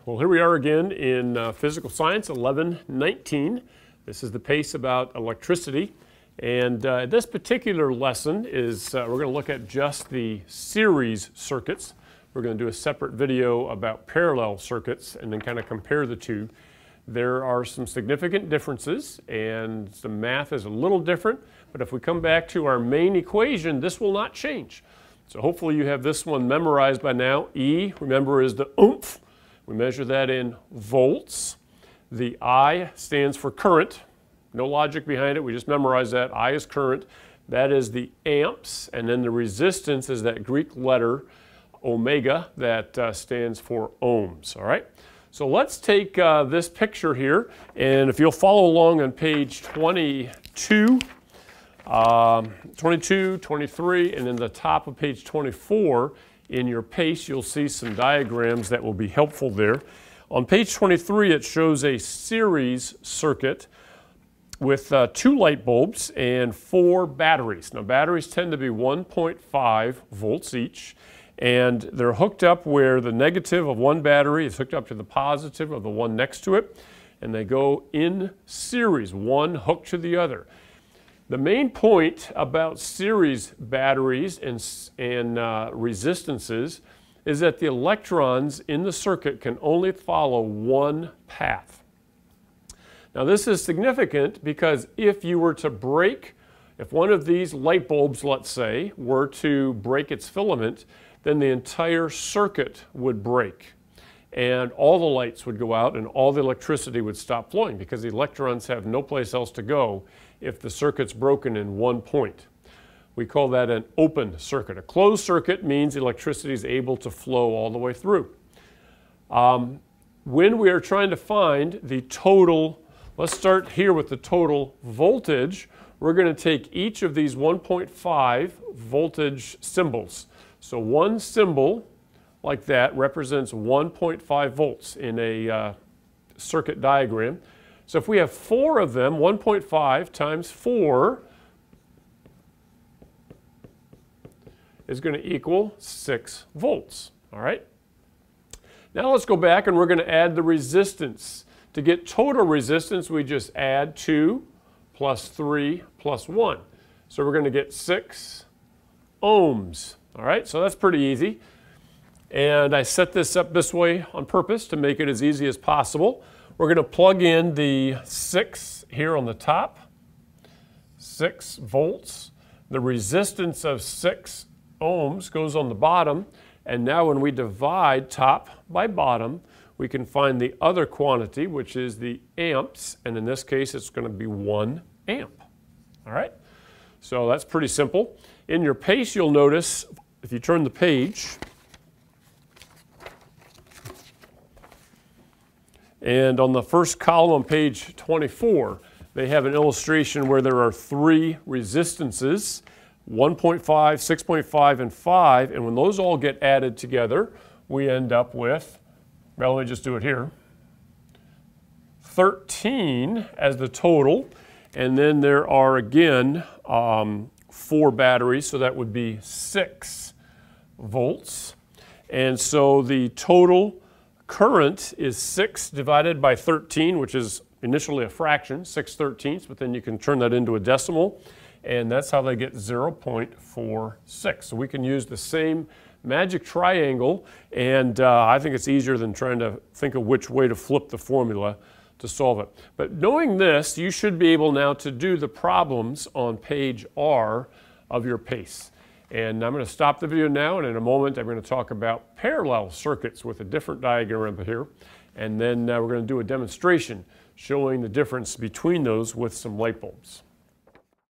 Well, here we are again in Physical Science 1119. This is the PACE about electricity. And this particular lesson is we're going to look at just the series circuits. We're going to do a separate video about parallel circuits and then kind of compare the two. There are some significant differences and the math is a little different, but if we come back to our main equation, this will not change. So hopefully you have this one memorized by now. E, remember, is the oomph. We measure that in volts. The I stands for current. No logic behind it. We just memorize that. I is current. That is the amps. And then the resistance is that Greek letter omega that stands for ohms. All right. So let's take this picture here. And if you'll follow along on page 22, 23, and then the top of page 24, in your PACE, you'll see some diagrams that will be helpful there. On page 23, it shows a series circuit with 2 light bulbs and 4 batteries. Now, batteries tend to be 1.5 volts each, and they're hooked up where the negative of one battery is hooked up to the positive of the one next to it, and they go in series, one hooked to the other. The main point about series batteries and resistances is that the electrons in the circuit can only follow one path. Now this is significant because if you were to break, if one of these light bulbs, let's say, were to break its filament, then the entire circuit would break. And all the lights would go out and all the electricity would stop flowing because the electrons have no place else to go if the circuit's broken in one point. We call that an open circuit. A closed circuit means electricity is able to flow all the way through. When we are trying to find the total, let's start here with the total voltage. We're going to take each of these 1.5 voltage symbols. So one symbol like that represents 1.5 volts in a circuit diagram. So if we have 4 of them, 1.5 times 4 is going to equal 6 volts. All right? Now let's go back and we're going to add the resistance. To get total resistance, we just add 2 plus 3 plus 1. So we're going to get 6 ohms. All right? So that's pretty easy. And I set this up this way on purpose to make it as easy as possible. We're going to plug in the 6 here on the top, 6 volts. The resistance of 6 ohms goes on the bottom. And now when we divide top by bottom, we can find the other quantity, which is the amps. And in this case, it's going to be 1 amp. All right? So that's pretty simple. In your PACE, you'll notice, if you turn the page, and on the first column on page 24, they have an illustration where there are 3 resistances, 1.5, 6.5, and 5. And when those all get added together, we end up with, well, let me just do it here, 13 as the total. And then there are, again, 4 batteries, so that would be 6 volts. And so the total current is 6 divided by 13, which is initially a fraction, 6/13, but then you can turn that into a decimal, and that's how they get 0.46. So we can use the same magic triangle, and I think it's easier than trying to think of which way to flip the formula to solve it. But knowing this, you should be able now to do the problems on page R of your PACE. And I'm going to stop the video now, and in a moment I'm going to talk about parallel circuits with a different diagram here. And then we're going to do a demonstration showing the difference between those with some light bulbs.